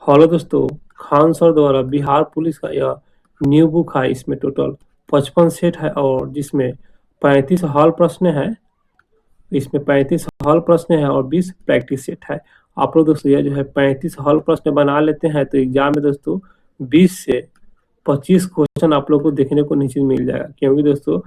Hello दोस्तों, Khan sir द्वारा Bihar police का यह न्यू बुक है। इसमें टोटल 55 सेट है और जिसमें 35 हॉल प्रश्न है। इसमें 35 हॉल प्रश्न है और 20 प्रैक्टिस सेट है। आप लोग दोस्तों यह जो है 35 हॉल प्रश्न बना लेते हैं तो एग्जाम में दोस्तों 20 से 25 क्वेश्चन आप लोग को देखने को निश्चित मिल जाएगा, क्योंकि दोस्तों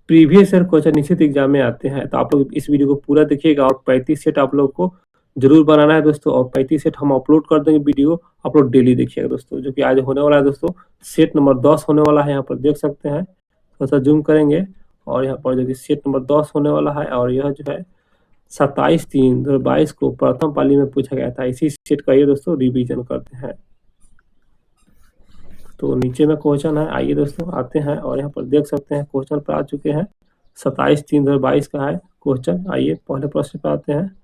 प्रीवियस ईयर क्वेश्चन निश्चित एग्जाम में आते हैं। तो आप लोग इस वीडियो को पूरा देखिएगा और 35 सेट आप लोग को जरूर बनाना है दोस्तों। और 35 सेट हम अपलोड कर देंगे वीडियो, आप लोग डेली देखिएगा दोस्तों, जो कि आज होने वाला है दोस्तों। सेट नंबर 10 होने वाला है, यहाँ पर देख सकते हैं, थोड़ा सा जूम करेंगे और यहाँ पर जो कि सेट नंबर 10 होने वाला है। और यह जो है 27/3/2022 को प्रथम पाली में पूछा गया था। इसी सेट का ये दोस्तों रिवीजन करते हैं। तो नीचे में क्वेश्चन है, आइए दोस्तों आते हैं और यहाँ पर देख सकते हैं क्वेश्चन पर आ चुके हैं। 27/3/2022 का है क्वेश्चन। आइए पहले प्रश्न पर आते हैं।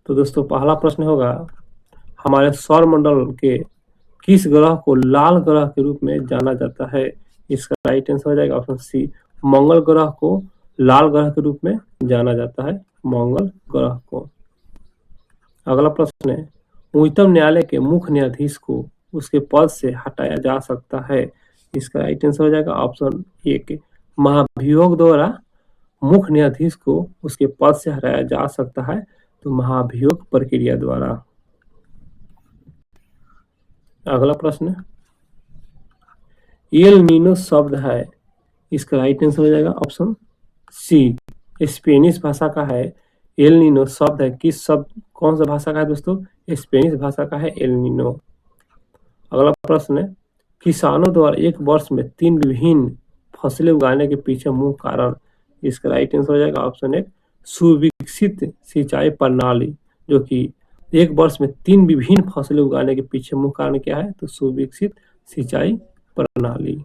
तो दोस्तों पहला प्रश्न होगा, हमारे सौर मंडल के किस ग्रह को लाल ग्रह के रूप में जाना जाता है? इसका राइट आंसर हो जाएगा ऑप्शन सी, मंगल ग्रह को लाल ग्रह के रूप में जाना जाता है, मंगल ग्रह को। अगला प्रश्न है, उच्चतम न्यायालय के मुख्य न्यायाधीश को उसके पद से हटाया जा सकता है? इसका राइट आंसर हो जाएगा ऑप्शन ए, महाभियोग द्वारा मुख्य न्यायाधीश को उसके पद से हटाया जा सकता है, तो महाभियोग प्रक्रिया द्वारा। अगला प्रश्न, एल नीनो शब्द है, इसका राइट आंसर हो जाएगा ऑप्शन सी, स्पेनिश भाषा का है। एल नीनो शब्द है, किस शब्द कौन सा भाषा का है दोस्तों? स्पेनिश भाषा का है एल नीनो। अगला प्रश्न है, किसानों द्वारा एक वर्ष में 3 विभिन्न फसलें उगाने के पीछे मुख्य कारण? इसका राइट आंसर हो जाएगा ऑप्शन ए, सुविकसित सिंचाई प्रणाली। जो कि एक वर्ष में 3 विभिन्न फसलें उगाने के पीछे मुख्य कारण क्या है? तो सुविकसित सिंचाई प्रणाली।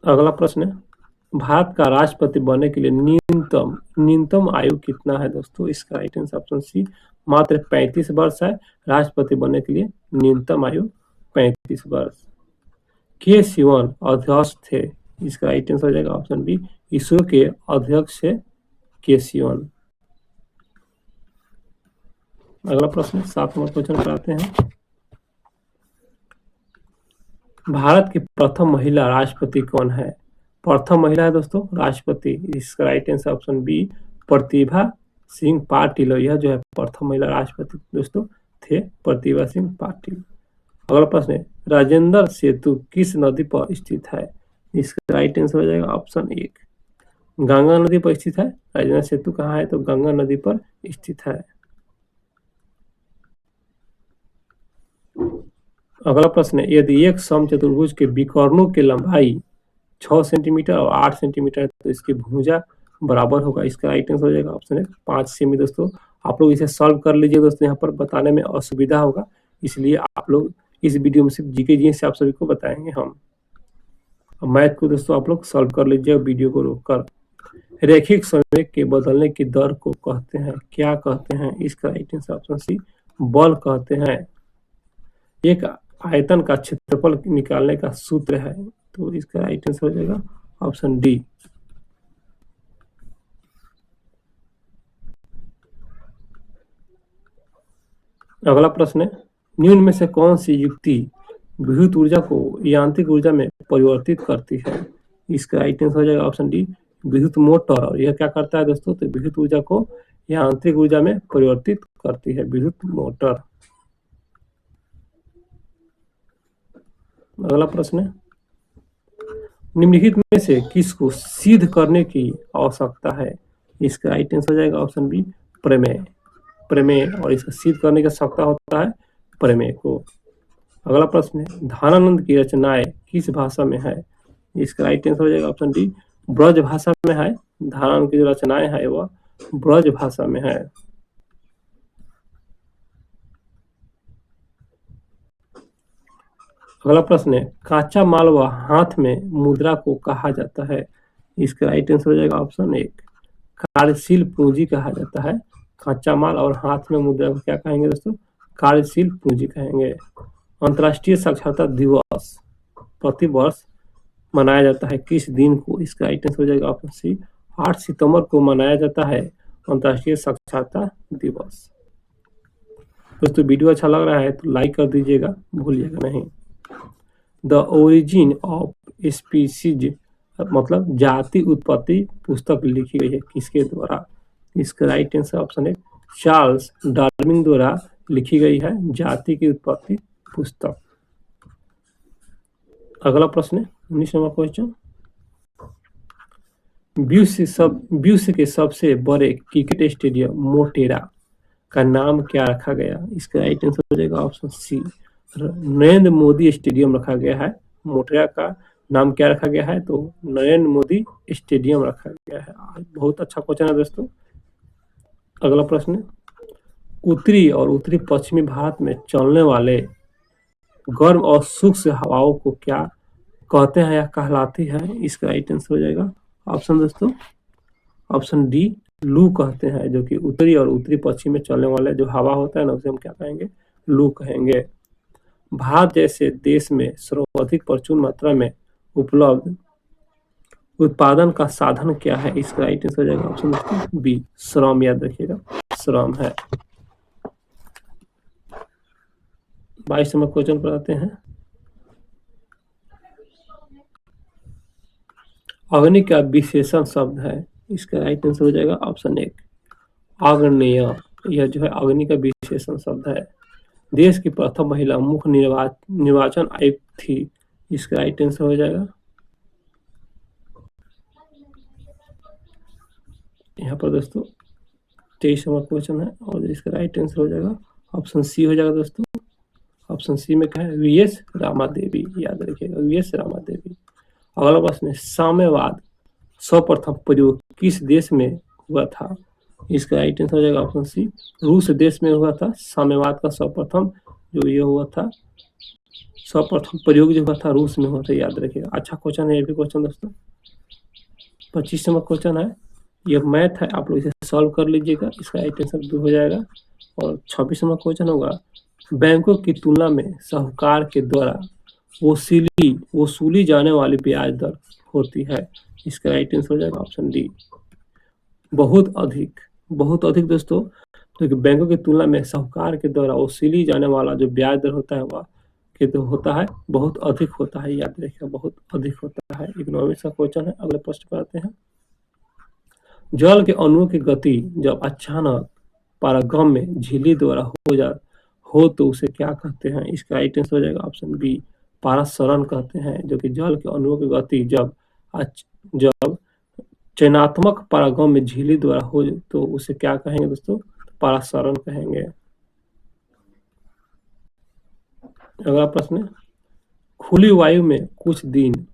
अगला प्रश्न है, भारत का राष्ट्रपति बनने के लिए न्यूनतम आयु कितना है दोस्तों? इसका राइट आंसर ऑप्शन सी, मात्र 35 वर्ष है। राष्ट्रपति बनने के लिए न्यूनतम आयु 35 वर्ष। के सिवन अध्यक्ष थे? इसका राइट आंसर हो जाएगा ऑप्शन बी, इसरो के अध्यक्ष है के सिवन। अगला प्रश्न 7 नंबर क्वेश्चन पर आते हैं। भारत की प्रथम महिला राष्ट्रपति कौन है? प्रथम महिला है दोस्तों राष्ट्रपति, इसका right answer option B, Pratibha Singh Patil. यह जो है प्रथम महिला राष्ट्रपति दोस्तों थे प्रतिभा सिंह पाटिल। अगला प्रश्न है, राजेंद्र सेतु किस नदी पर स्थित है? इसका राइट आंसर हो जाएगा ऑप्शन ए, गंगा नदी पर स्थित है। राजेंद्र सेतु कहाँ है? तो गंगा नदी पर स्थित है। अगला प्रश्न है, यदि एक समचतुर्भुज के विकर्णों की लंबाई 6 सेंटीमीटर और 8 सेंटीमीटर तो इसकी भुजा बराबर होगा। इसका राइट आंसर हो जाएगा ऑप्शन है 5 सेमी। दोस्तों आप लोग इसे सॉल्व कर लीजिए दोस्तों, यहाँ पर बताने में असुविधा होगा, इसलिए आप लोग इस वीडियो में सिर्फ जीके जी से आप सभी को बताएंगे हम। मैथ को दोस्तों आप लोग सॉल्व कर लीजिए वीडियो को रोककर। रैखिक संवेग के बदलने की दर को कहते हैं, क्या कहते हैं? इसका राइट आंसर ऑप्शन सी, बल कहते हैं। एक आयतन का क्षेत्रफल निकालने का सूत्र है, तो इसका राइट आंसर हो जाएगा ऑप्शन डी। अगला प्रश्न है, निम्न में से कौन सी युक्ति विद्युत ऊर्जा को यांत्रिक ऊर्जा में परिवर्तित करती है? इसका राइट आंसर हो जाएगा ऑप्शन डी, विद्युत मोटर। और यह क्या करता है दोस्तों? तो विद्युत ऊर्जा को यांत्रिक ऊर्जा में परिवर्तित करती है विद्युत मोटर। अगला प्रश्न है, निम्नलिखित में से किसको सिद्ध करने की आवश्यकता है? इसका राइट आंसर हो जाएगा ऑप्शन बी, प्रमेय। प्रमेय, और इसका सिद्ध करने की आवश्यकता होता है प्रमेय को। अगला प्रश्न है, ध्यानानंद की रचनाएं किस भाषा में है? इसका राइट आंसर हो जाएगा ऑप्शन डी, ब्रज भाषा में है। ध्यानानंद की जो रचनाएं है वह ब्रज भाषा में है। अगला प्रश्न है, काचा माल व हाथ में मुद्रा को कहा जाता है? इसका राइट आंसर हो जाएगा ऑप्शन ए, कार्यशील पूंजी कहा जाता है। कच्चा माल और हाथ में मुद्रा को क्या कहेंगे दोस्तों? कार्यशील पूंजी कहेंगे। अंतर्राष्ट्रीय साक्षरता दिवस प्रतिवर्ष मनाया जाता है किस दिन को? इसका राइट आंसर हो जाएगा ऑप्शन सी, 8 सितंबर को मनाया जाता है अंतर्राष्ट्रीय साक्षरता दिवस। दोस्तों वीडियो अच्छा लग रहा है तो लाइक कर दीजिएगा, भूलिएगा नहीं। द ओरिजिन ऑफ स्पीसीज मतलब जाति उत्पत्ति पुस्तक लिखी गई है किसके द्वारा? इसका राइट आंसर ऑप्शन है चार्ल्स डार्विन द्वारा लिखी गई है जाति की उत्पत्ति पुस्तक। अगला प्रश्न 19 नंबर क्वेश्चन, विश्व के सबसे बड़े क्रिकेट स्टेडियम मोटेरा का नाम क्या रखा गया? इसका राइट आंसर हो जाएगा option C Narendra Modi stadium रखा गया है। मोटेरा का नाम क्या रखा गया है? तो नरेंद्र मोदी स्टेडियम रखा गया है। बहुत अच्छा क्वेश्चन है दोस्तों। अगला प्रश्न, उत्तरी और उत्तरी पश्चिमी भारत में चलने वाले गर्म और शुष्क हवाओं को क्या कहते हैं या कहलाती है? इसका राइट आंसर हो जाएगा ऑप्शन दोस्तों ऑप्शन डी लू कहते हैं, जो कि उत्तरी और उत्तरी पश्चिम में चलने वाले जो हवा होता है ना उसे हम क्या कहेंगे? लू कहेंगे। भारत जैसे देश में सर्वाधिक प्रचुर मात्रा में उपलब्ध उत्पादन का साधन क्या है? इसका राइट आंसर हो जाएगा ऑप्शन बी श्रम। याद रखिएगा श्रम है। 22 नंबर क्वेश्चन पर आते हैं। अग्नि का विशेषण शब्द है। इसका राइट आंसर हो जाएगा ऑप्शन एक आग्नेय। यह जो है अग्नि का विशेषण शब्द है। देश की प्रथम महिला मुख्य निर्वाचन आयुक्त थी। इसका राइट आंसर हो जाएगा यहाँ पर दोस्तों 23 नंबर क्वेश्चन है और इसका राइट आंसर हो जाएगा ऑप्शन सी हो जाएगा दोस्तों। ऑप्शन सी में क्या है? वीएस रामा देवी। याद रखिएगा वीएस रामा देवी। अगला प्रश्न है साम्यवाद सर्वप्रथम प्रयोग किस देश में हुआ था? इसका राइट आंसर हो जाएगा ऑप्शन सी रूस देश में हुआ था। साम्यवाद का सर्वप्रथम जो ये हुआ था सर्वप्रथम प्रयोग जो हुआ था रूस में हुआ था। याद रखिएगा अच्छा क्वेश्चन है ये भी क्वेश्चन दोस्तों। 25 नंबर क्वेश्चन है, ये मैथ है, आप लोग इसे सॉल्व कर लीजिएगा। इसका राइट आंसर 2 हो जाएगा। और 26 नंबर क्वेश्चन होगा बैंकों की तुलना में साहूकार के द्वारा वसूली जाने वाली ब्याज दर होती है। इसका राइट आंसर हो जाएगा ऑप्शन डी बहुत अधिक। बहुत अधिक दोस्तों, तो बैंकों की तुलना में साहूकार के द्वारा वसूली जाने वाला जो ब्याज दर होता है वह तो होता है बहुत अधिक होता है। याद रखिएगा बहुत अधिक होता है। इकोनॉमिक्स का क्वेश्चन है। अगले प्रश्न पर आते हैं। जल के अणुओं की गति जब अचानक पारगम्य में झिल्ली द्वारा हो तो उसे क्या कहते हैं? इसका राइट आंसर हो जाएगा ऑप्शन बी पारासरण कहते हैं, जो कि जल के अणुओं की गति जब चयनात्मक पारगम्य में झिल्ली द्वारा हो तो उसे क्या कहेंगे दोस्तों? पारासरण कहेंगे। अगला प्रश्न, खुली वायु में कुछ दिन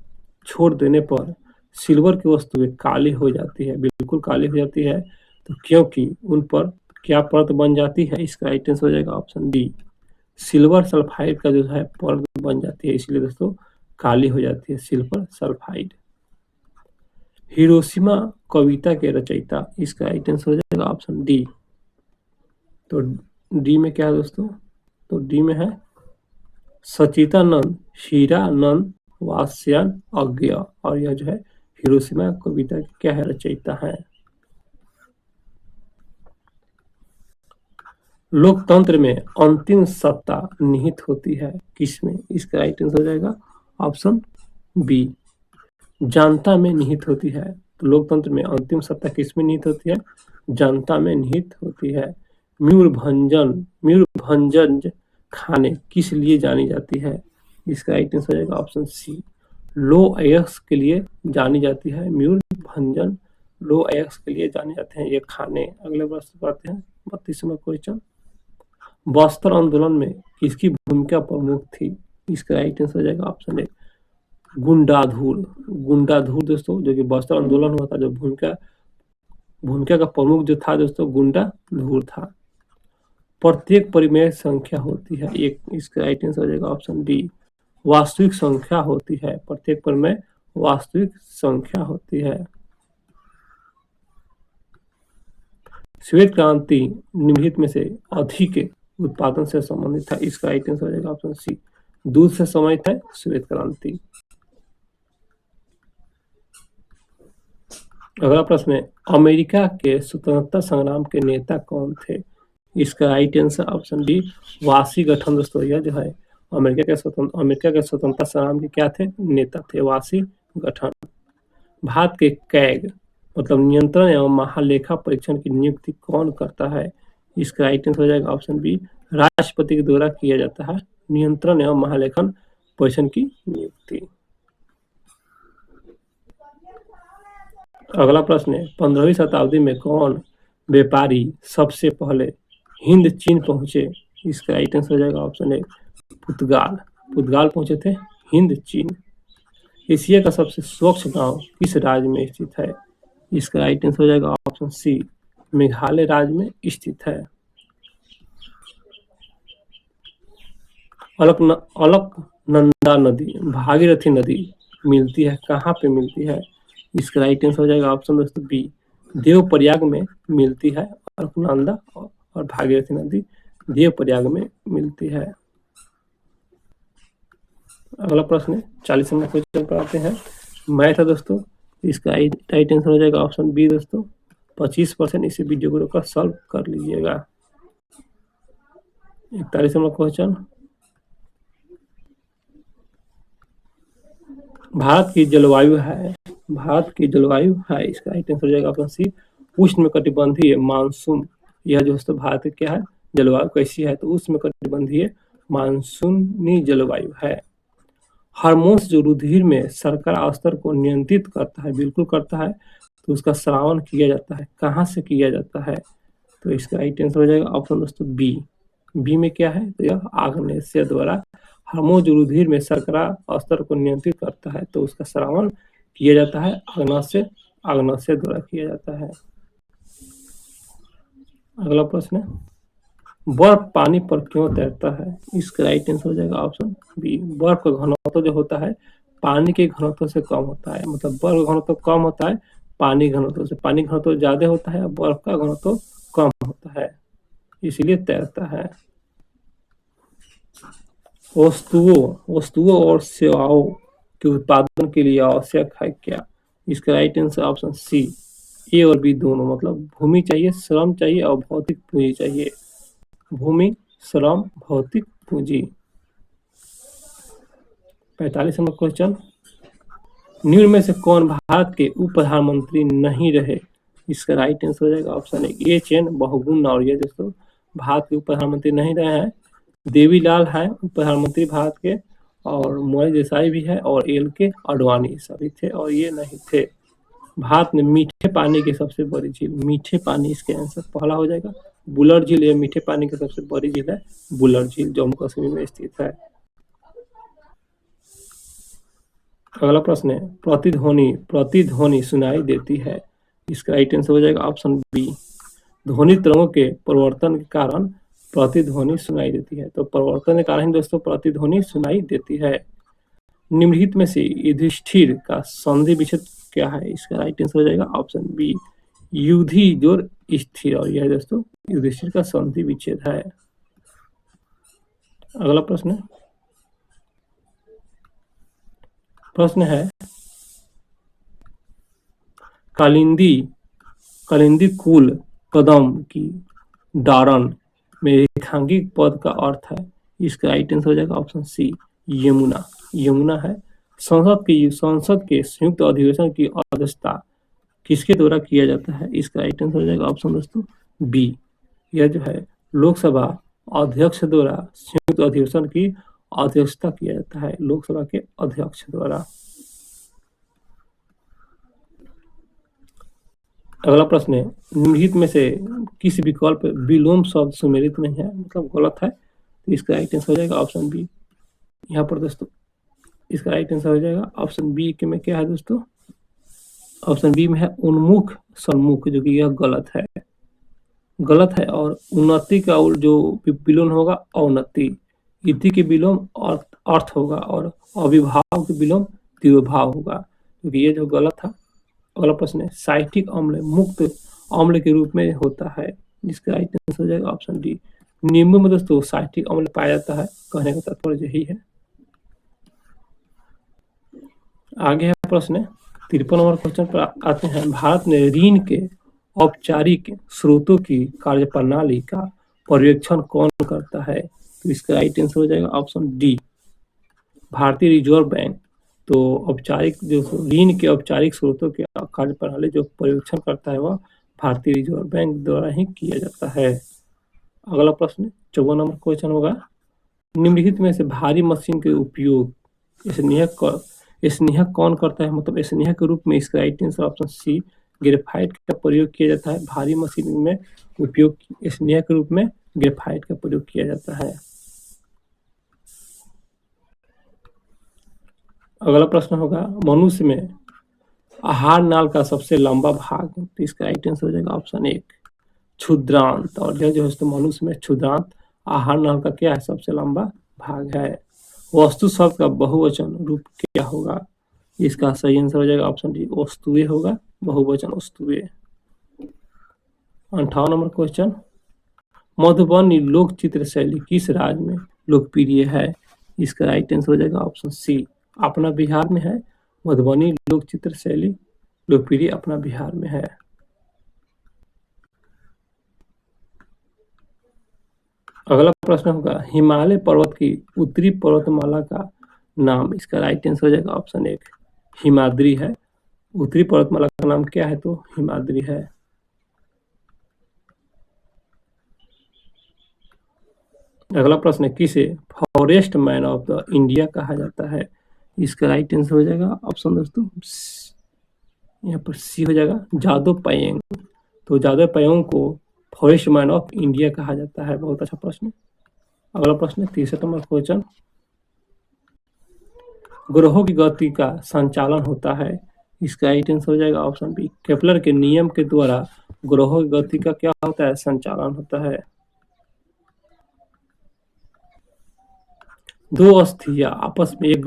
छोड़ देने पर सिल्वर की वस्तुएं काली हो जाती है। बिल्कुल काली हो जाती है तो क्योंकि उन पर क्या परत बन जाती है? इसका राइट आंसर हो जाएगा ऑप्शन डी सिल्वर सल्फाइड का जो है परत बन जाती है, इसलिए दोस्तों काली हो जाती है सिल्वर सल्फाइड। हिरोशिमा कविता के रचयिता। इसका राइट आंसर हो जाएगा ऑप्शन डी। तो डी में क्या है दोस्तों? तो डी में है सचिदानंद हीरानंद वात्स्यायन अज्ञ। और यह जो है हिरोशिमा कविता की क्या है? रचयिता है। लोकतंत्र में अंतिम सत्ता निहित होती है किसमें? इसका राइट आंसर हो जाएगा ऑप्शन बी जनता में निहित होती है। तो लोकतंत्र में अंतिम सत्ता किसमें निहित होती है? जनता में निहित होती है। मयूरभंजन खाने किस लिए जानी जाती है? इसका राइट आंसर हो जाएगा ऑप्शन सी लो आयस के लिए जानी जाती है। मयूरभंजन लो आयस के लिए जाने जाते हैं ये खाने। अगले प्रश्न पर आते हैं। 32वां क्वेश्चन, बस्तर आंदोलन में किसकी भूमिका प्रमुख थी? इसका राइट आंसर हो जाएगा ऑप्शन ए गुंडाधुर दोस्तों, जो कि बस्तर आंदोलन हुआ था जो भूमिका का प्रमुख जो था दोस्तों गुंडाधुर था। प्रत्येक परिमेय संख्या होती है एक। इसका राइट आंसर हो जाएगा ऑप्शन डी वास्तविक संख्या होती है। प्रत्येक परिमेय वास्तविक संख्या होती है। श्वेत क्रांति निम्नलिखित में से अधिक उत्पादन से संबंधित था। इसका राइट आंसर हो जाएगा ऑप्शन सी दूध से संबंधित है श्वेत क्रांति। अगला प्रश्न है, अमेरिका के स्वतंत्रता संग्राम के नेता कौन थे? इसका right answer option B Washington. दोस्तों यह जो है अमेरिका के स्वतंत्रता संग्राम के क्या थे? नेता थे, वाशिंगटन। भारत के कैग मतलब नियंत्रण एवं महालेखा परीक्षण की नियुक्ति कौन करता है? इसका राइट आंसर हो जाएगा ऑप्शन बी राष्ट्रपति के द्वारा किया जाता है नियंत्रण एवं महालेखन परीक्षण की नियुक्ति। अगला प्रश्न है, 15वीं शताब्दी में कौन व्यापारी सबसे पहले हिंद चीन पहुंचे? इसका राइट आंसर हो जाएगा ऑप्शन ए पुर्तगाल। पुर्तगाल पहुंचे थे हिंद चीन। एशिया का सबसे स्वच्छ गांव किस राज्य में स्थित है? इसका राइट आंसर हो जाएगा ऑप्शन सी मेघालय राज्य में स्थित है। अलकनंदा नदी भागीरथी नदी मिलती है कहाँ पे मिलती है? इसका राइट आंसर हो जाएगा ऑप्शन दोस्तों बी देवप्रयाग में मिलती है। अलकनंदा और भागीरथी नदी देवप्रयाग में मिलती है। अगला प्रश्न है 40 नंबर क्वेश्चन पर आते हैं। मैथ है दोस्तों, इसका राइट आंसर हो जाएगा ऑप्शन बी दोस्तों 25%। इसे वीडियो को रोककर सॉल्व कर लीजिएगा। 41 नंबर क्वेश्चन, भारत की जलवायु है इसका राइट आंसर हो जाएगा ऑप्शन सी उष्णकटिबंधीय मानसून। यह जो दोस्तों भारत की क्या है जलवायु कैसी है? तो उष्णकटिबंधीय मानसूनी जलवायु है। हार्मोन्स जो रुधिर में शर्करा स्तर को नियंत्रित करता है, बिल्कुल करता है, तो उसका श्रावण किया जाता है। कहाँ से किया जाता है? तो इसका राइट आंसर हो जाएगा ऑप्शन दोस्तों बी में क्या है? तो यह आग्नेय द्वारा। हार्मोन जो रुधिर में शर्करा स्तर को नियंत्रित करता है, तो उसका श्रावण किया जाता है आग्नेय द्वारा किया जाता है। अगला प्रश्न है, बर्फ पानी पर क्यों तैरता है? इसका राइट आंसर हो जाएगा ऑप्शन बी बर्फ का घनत्व जो होता है पानी के घनत्व से कम होता है। मतलब बर्फ का घनत्व कम होता है पानी घनत्व से, पानी घनत्व ज्यादा होता है और बर्फ का घनत्व कम होता है, इसीलिए तैरता है। वस्तुओं और सेवाओं के उत्पादन के लिए आवश्यक है क्या? इसका राइट आंसर ऑप्शन सी ए और बी दोनों। मतलब भूमि चाहिए, श्रम चाहिए और भौतिक पूंजी चाहिए। भूमि, श्रम, भौतिक पूंजी। 45 नंबर क्वेश्चन, निम्न में से कौन भारत के उप प्रधानमंत्री नहीं रहे? इसका राइट आंसर हो जाएगा ऑप्शन ए एच.एन. बहुगुणा। और ये दोस्तों भारत के उप प्रधानमंत्री नहीं रहे हैं। देवीलाल है उप प्रधानमंत्री भारत के, और मोरारजी देसाई भी है, और एल.के. आडवाणी सभी थे और ये नहीं थे। भारत में मीठे पानी की सबसे बड़ी झील, मीठे पानी इसके आंसर पहला हो जाएगा बुलर झील। ये मीठे पानी की सबसे बड़ी झील है बुलर झील, जम्मू कश्मीर में स्थित है। अगला प्रश्न है, प्रतिध्वनि सुनाई देती है। इसका राइट आंसर हो जाएगा ऑप्शन बी ध्वनि तरंगों के परिवर्तन के कारण प्रतिध्वनि सुनाई देती है। तो परिवर्तन के कारण दोस्तों प्रतिध्वनि सुनाई देती है। निम्नलिखित में से युधिष्ठिर का संधि विच्छेद क्या है? इसका राइट आंसर हो जाएगा ऑप्शन बी युधि जोर स्थिर। और यह दोस्तों युधिष्ठिर का संधि विच्छेद है। अगला प्रश्न है कालिंदी कुल कदम की दारण में रेखांकित पद का अर्थ है। इसका राइट आंसर हो जाएगा ऑप्शन सी यमुना है। संसद के संयुक्त अधिवेशन की अध्यक्षता किसके द्वारा किया जाता है? इसका राइट आंसर हो जाएगा ऑप्शन दोस्तों बी यह जो है लोकसभा अध्यक्ष द्वारा संयुक्त अधिवेशन की अध्यक्षता किया जाता है, लोकसभा के अध्यक्ष द्वारा। अगला प्रश्न है, निम्नलिखित में से किस विकल्प विलोम शब्द सुमेलित नहीं है, मतलब गलत है? तो इसका राइट आंसर हो जाएगा ऑप्शन बी। यहाँ पर दोस्तों इसका राइट आंसर हो जाएगा ऑप्शन बी के में क्या है दोस्तों? ऑप्शन बी में है उन्मुख सन्मुख, जो कि यह गलत है। और उन्नति का जो विलोम होगा अवनति, इति के विलोम अर्थ होगा, और अविभाव के विलोम तिरोभाव होगा, क्योंकि ये जो गलत था। अगला प्रश्न है, साइट्रिक अम्ल मुक्त अम्ल के रूप में होता है। जिसका राइट आंसर हो जाएगा ऑप्शन डी नींबू में दोस्तों साइट्रिक अम्ल पाया जाता है, कहने का तात्पर्य यही है। आगे है प्रश्न 53 नंबर क्वेश्चन पर आते हैं। भारत में ऋण के औपचारिक स्रोतों की कार्यप्रणाली का पर्यवेक्षण कौन करता है? तो इसका राइट आंसर हो जाएगा ऑप्शन डी, भारतीय रिजर्व बैंक। तो औपचारिक जो ऋण के औपचारिक स्रोतों के कार्यप्रणाली जो पर्यवेक्षण करता है वह भारतीय रिजर्व बैंक द्वारा ही किया जाता है। अगला प्रश्न 54 नंबर क्वेश्चन होगा, निम्नलिखित में से भारी मशीन के उपयोग स्नेहक कौन करता है? मतलब स्नेहक के रूप में इसका right answer option C, graphite का प्रयोग किया जाता है। भारी मशीन में उपयोग स्नेहक के रूप में ग्रेफाइट का प्रयोग किया जाता है। अगला प्रश्न होगा, मनुष्य में आहार नाल का सबसे लंबा भाग, तो इसका राइट आंसर हो जाएगा ऑप्शन एक, क्षुद्रांत। और यह जो है तो मनुष्य में क्षुद्रांत आहार नाल का क्या है? सबसे लंबा भाग है। वस्तु शब्द का बहुवचन रूप क्या होगा? इसका सही आंसर हो जाएगा ऑप्शन डी, वस्तुएं होगा, बहुवचन वस्तुएं। 58 नंबर क्वेश्चन, मधुबनी लोक चित्र शैली किस राज्य में लोकप्रिय है? इसका राइट आंसर हो जाएगा ऑप्शन सी, अपना बिहार में है। मधुबनी लोक चित्र शैली लोकप्रिय अपना बिहार में है। अगला प्रश्न होगा, हिमालय पर्वत की उत्तरी पर्वतमाला का नाम, इसका राइट आंसर हो जाएगा ऑप्शन एक, हिमाद्री है। उत्तरी पर्वतमाला का नाम क्या है? तो हिमाद्री है। अगला प्रश्न है, किसे forest man of the India कहा जाता है? इसका राइट आंसर हो जाएगा ऑप्शन दोस्तों यहाँ पर सी हो जाएगा, जादव पायेंग। तो जादव पायेंग को फॉरेस्ट मैन ऑफ इंडिया कहा जाता है। बहुत अच्छा प्रश्न। अगला प्रश्न 63 नंबर क्वेश्चन, ग्रहों की गति का संचालन होता है? इसका राइट आंसर हो जाएगा ऑप्शन बी, केपलर के नियम के द्वारा ग्रहों की गति का क्या होता है? संचालन होता है। दो अस्थियां आपस में एक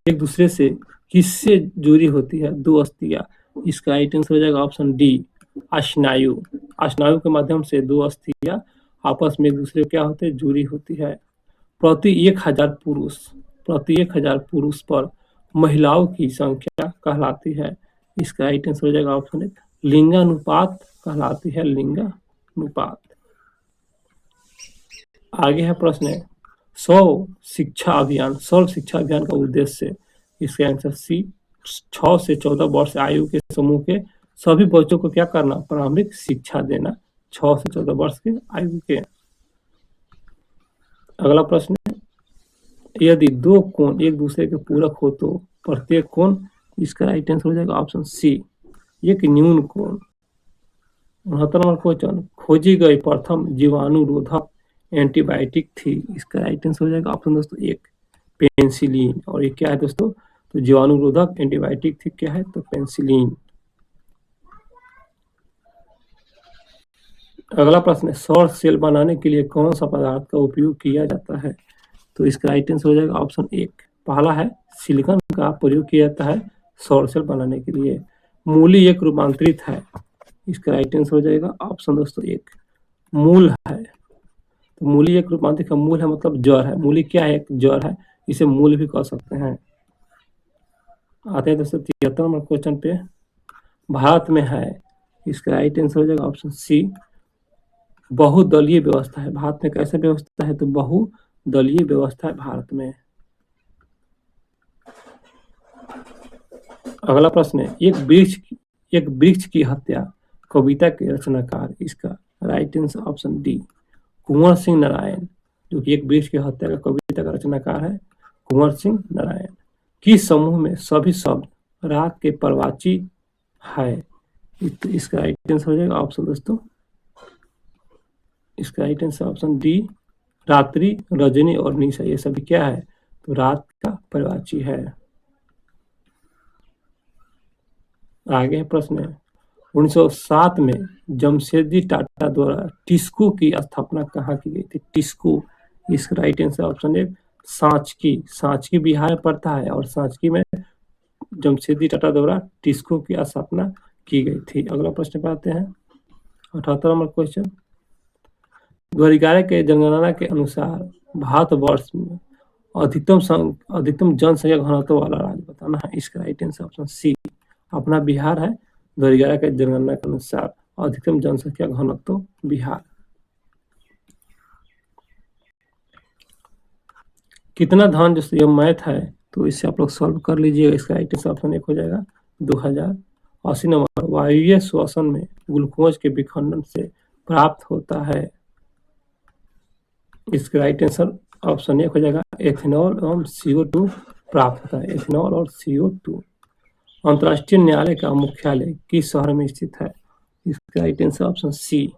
दूसरे से किससे जुड़ी होती है? दो अस्थियां, इसका राइट आंसर हो जाएगा ऑप्शन डी, अश्नायु। अश्नायु के माध्यम से दो अस्थियां आपस में एक दूसरे क्या होते हैं? जुड़ी होती है। प्रति 1000 पुरुष पर महिलाओं की संख्या कहलाती है? इसका राइट आंसर हो जाएगा ऑप्शन एक, लिंगानुपात कहलाती है, लिंगानुपात। आगे है प्रश्न सर्व शिक्षा अभियान का उद्देश्य, इसका आंसर सी, 6 से 14 वर्ष आयु के समूह के सभी बच्चों को क्या करना? प्रारंभिक शिक्षा देना, 6 से 14 वर्ष के आयु के। अगला प्रश्न, यदि दो कोण एक दूसरे के पूरक हो तो प्रत्येक कोण, इसका राइट आंसर हो जाएगा ऑप्शन सी, एक न्यून कोण। 69 नंबर क्वेश्चन, खोजी गई प्रथम जीवाणुरोधक एंटीबायोटिक थी? इसका राइट आंसर हो जाएगा ऑप्शन दोस्तों एक, पेनिसिलिन। और ये क्या है दोस्तों? तो जीवाणुरोधक एंटीबायोटिक थी क्या है? तो पेनिसिलिन। अगला प्रश्न है, सौर सेल बनाने के लिए कौन सा पदार्थ का उपयोग किया जाता है? तो इसका राइट आंसर हो जाएगा ऑप्शन एक, पहला है सिलिकॉन का प्रयोग किया जाता है सौर सेल बनाने के लिए। मूली एक रूपांतरित है? इसका राइट आंसर हो जाएगा ऑप्शन दोस्तों एक, मूल है। तो मूली एक रूपांतरित का मूल है मतलब जड़ है। मूली क्या है? एक जड़ है, इसे मूल भी कह सकते हैं। आते हैं दोस्तों 73 नंबर क्वेश्चन पे, भारत में है, इसका राइट आंसर हो जाएगा ऑप्शन सी, बहुदलीय व्यवस्था है। भारत में कैसे व्यवस्था है? तो बहुदलीय व्यवस्था है भारत में। अगला प्रश्न है, एक वृक्ष की हत्या कविता के रचनाकार, इसका right answer option D, Kunwar Singh Narayan. जो कि एक वृक्ष की हत्या का कविता का रचनाकार है कुंवर सिंह नारायण। किस समूह में सभी शब्द रात के प्रवाची है? इसका राइट आंसर हो जाएगा ऑप्शन दोस्तों, इसका राइट आंसर ऑप्शन डी, रात्रि, रजनी और निशा, ये सभी क्या है? तो रात का प्रवाची है। आगे प्रश्न है, 1907 में जमशेदजी टाटा द्वारा टिस्को की स्थापना कहाँ की गई थी? टिस्को, इसका राइट आंसर ऑप्शन एक, सांचकी बिहार में पड़ता है और सांचकी में जमशेदजी टाटा द्वारा टिस्को की स्थापना की गई थी। अगला प्रश्न पर आते हैं 78 नंबर क्वेश्चन, 2011 के जनगणना के अनुसार भारतवर्ष में अधिकतम जनसंख्या घनत्व वाला राज्य बताना। बताना है। इसका राइट आंसर ऑप्शन सी। अपना बिहार है 2011 के जनगणना के अनुसार अधिकतम जनसंख्या घनत्व बिहार। कितना धन, जो ये मैथ है तो इससे आप लोग सॉल्व कर लीजिएगा। इसका राइट आंसर ऑप्शन 1 हो जाएगा 2000। 80 नंबर, वायवीय श्वसन में ग्लूकोज के विखंडन से प्राप्त होता है। इसका राइट आंसर ऑप्शन 1 हो जाएगा एथेनॉल एवं CO2 प्राप्त होता है, एथेनॉल और CO2। अंतर्राष्ट्रीय न्यायालय का मुख्यालय किस शहर में स्थित है? इसका right answer option C,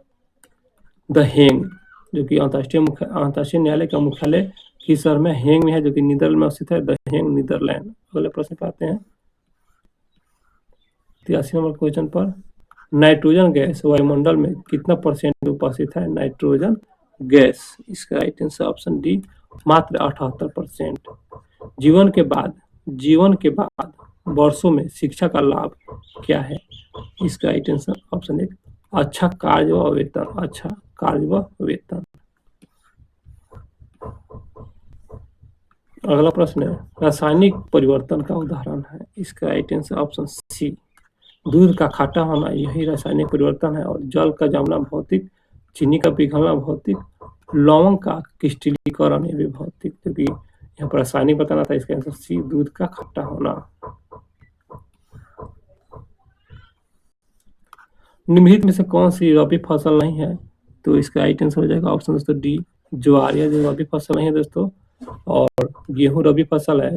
the Hague, जो कि अंतर्राष्ट्रीय न्यायालय का मुख्यालय किस शहर में? हेग में है, जो कि नीदरलैंड में स्थित है, द हेग, नीदरलैंड। अगले प्रश्न पे आते हैं 83 नंबर क्वेश्चन पर। नाइट्रोजन गैस वायुमंडल में कितना % उपस्थित है? Nitrogen gas. इसका राइट आंसर ऑप्शन डी, मात्र 78%। जीवन के बाद वर्षों में शिक्षा का लाभ क्या है? इसका राइट आंसर ऑप्शन 1, अच्छा कार्य व वेतन, अच्छा कार्य व वेतन। अगला प्रश्न है रासायनिक परिवर्तन का उदाहरण है। इसका राइट आंसर ऑप्शन सी, दूध का खट्टा होना यही रासायनिक परिवर्तन है, और जल का जमना भौतिक, चीनी का पिघलना भौतिक, लवंग का क्रिस्टलीकरण ये भी भौतिक, क्योंकि यहाँ पर रासायनिक बताना था। इसका आंसर सी, दूध का खट्टा होना। निम्नलिखित में से कौन सी रबी फसल नहीं है? तो इसका राइट आंसर हो जाएगा ऑप्शन दोस्तों डी, ज्वार। जो रबी फसल नहीं है दोस्तों, और गेहूं रबी फसल है,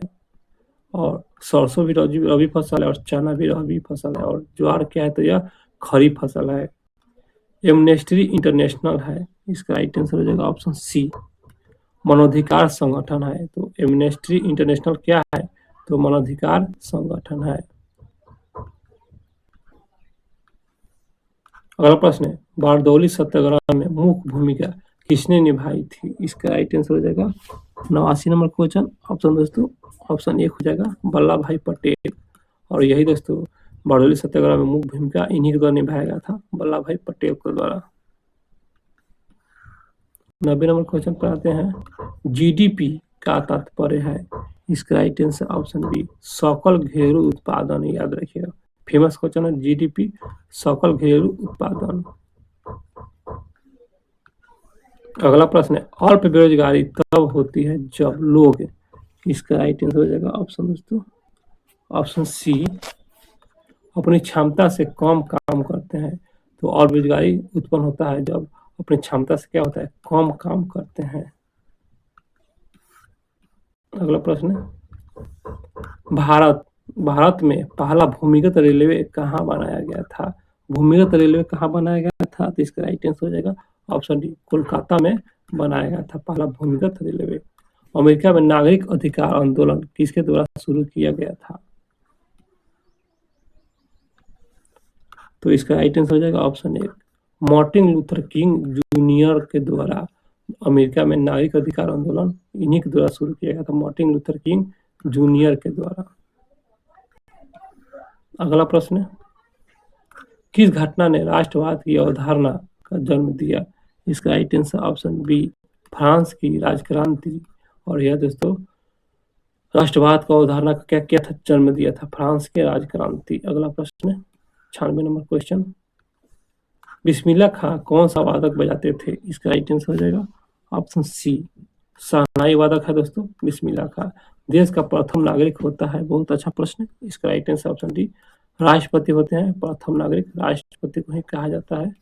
और सरसों भी रबी फसल है, और चना भी रबी फसल है, और ज्वार क्या है? तो यह खरीफ फसल है। एमनेस्टी इंटरनेशनल है। इसका राइट आंसर हो जाएगा ऑप्शन सी, मानवाधिकार संगठन है। तो एमनेस्टी इंटरनेशनल क्या है? तो मानवाधिकार संगठन है। अगला प्रश्न है बारदौली सत्याग्रह में मुख्य भूमिका किसने निभाई थी? इसका राइट आंसर हो जाएगा 89 नंबर क्वेश्चन ऑप्शन दोस्तों ऑप्शन 1 हो जाएगा वल्लभ भाई पटेल। और यही दोस्तों बारदौली सत्याग्रह में मुख्य भूमिका इन्हीं के द्वारा निभाया गया था, वल्लभ भाई पटेल के द्वारा। 90 नंबर क्वेश्चन पर आते हैं GDP का तात्पर्य है। इसका राइट आंसर ऑप्शन बी, सकल घरेलू उत्पादन। याद रखिएगा, फेमस क्वेश्चन है GDP, सकल घरेलू उत्पादन। अगला प्रश्न है अल्प बेरोजगारी तब होती है जब लोग, इसका राइट आंसर हो जाएगा ऑप्शन दोस्तों ऑप्शन सी, अपनी क्षमता से कम काम करते हैं। तो अल्प बेरोजगारी उत्पन्न होता है जब अपनी क्षमता से क्या होता है? कम काम करते हैं। अगला प्रश्न है भारत में पहला भूमिगत रेलवे कहाँ बनाया गया था? भूमिगत रेलवे कहाँ बनाया गया था? तो इसका राइट आंसर हो जाएगा ऑप्शन डी, कोलकाता में बनाया गया था पहला भूमिगत रेलवे। अमेरिका में नागरिक अधिकार आंदोलन किसके द्वारा शुरू किया गया था? तो इसका राइट आंसर हो जाएगा option 1, Martin Luther king junior के द्वारा। अमेरिका में नागरिक अधिकार आंदोलन इन्हीं के द्वारा शुरू किया गया था, मार्टिन लूथर किंग जूनियर के द्वारा। अगला प्रश्न है किस घटना ने राष्ट्रवाद की अवधारणा का जन्म दिया? इसका right answer option B, France की राजक्रांति। और यह दोस्तों राष्ट्रवाद का अवधारणा का क्या क्या था? जन्म दिया था फ्रांस के राजक्रांति। अगला प्रश्न है 96 नंबर क्वेश्चन, बिस्मिल्लाह खां कौन सा वादक बजाते थे? इसका राइट आंसर हो जाएगा ऑप्शन सी, शहनाई वादक है दोस्तों बिस्मिल्लाह खां। देश का प्रथम नागरिक होता है, बहुत अच्छा प्रश्न, इसका राइट आंसर ऑप्शन डी, राष्ट्रपति होते हैं प्रथम नागरिक, राष्ट्रपति को ही कहा जाता है।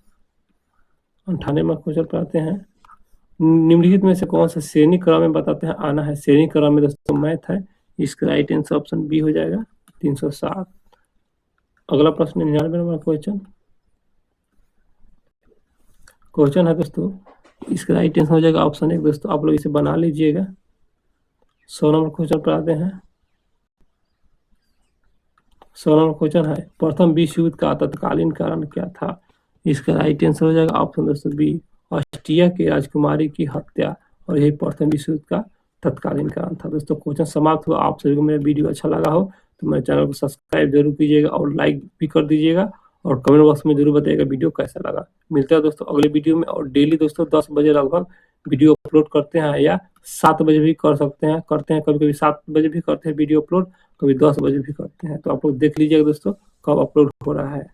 98 नंबर क्वेश्चन पर आते हैं निम्नलिखित में से कौन सा श्रेणी क्रम में बताते हैं आना है? श्रेणी क्रम में दोस्तों मैथ है, इसका राइट आंसर ऑप्शन बी हो जाएगा 307। अगला प्रश्न 99 नंबर क्वेश्चन है दोस्तों, इसका राइट आंसर हो जाएगा ऑप्शन 1 दोस्तों, आप लोग इसे बना लीजिएगा। 100 नंबर क्वेश्चन पर आते हैं। 100 नंबर क्वेश्चन है प्रथम विश्व युद्ध का तत्कालीन कारण क्या था? इसका राइट आंसर हो जाएगा ऑप्शन दोस्तों बी, ऑस्ट्रिया के राजकुमारी की हत्या, और यही प्रथम विश्व युद्ध का तत्कालीन कारण था। दोस्तों क्वेश्चन समाप्त हुआ। आप सभी को मेरा वीडियो अच्छा लगा हो तो मेरे चैनल को सब्सक्राइब जरूर कीजिएगा और लाइक भी कर दीजिएगा, और कमेंट बॉक्स में जरूर बताइएगा वीडियो कैसा लगा। मिलते हैं दोस्तों अगले वीडियो में, और डेली दोस्तों 10 बजे लगभग वीडियो अपलोड करते हैं, या 7 बजे भी कर सकते हैं, करते हैं कभी कभी 7 बजे भी करते हैं वीडियो अपलोड। कभी 10 बजे भी करते हैं। तो आप लोग देख लीजिएगा दोस्तों कब अपलोड हो रहा है।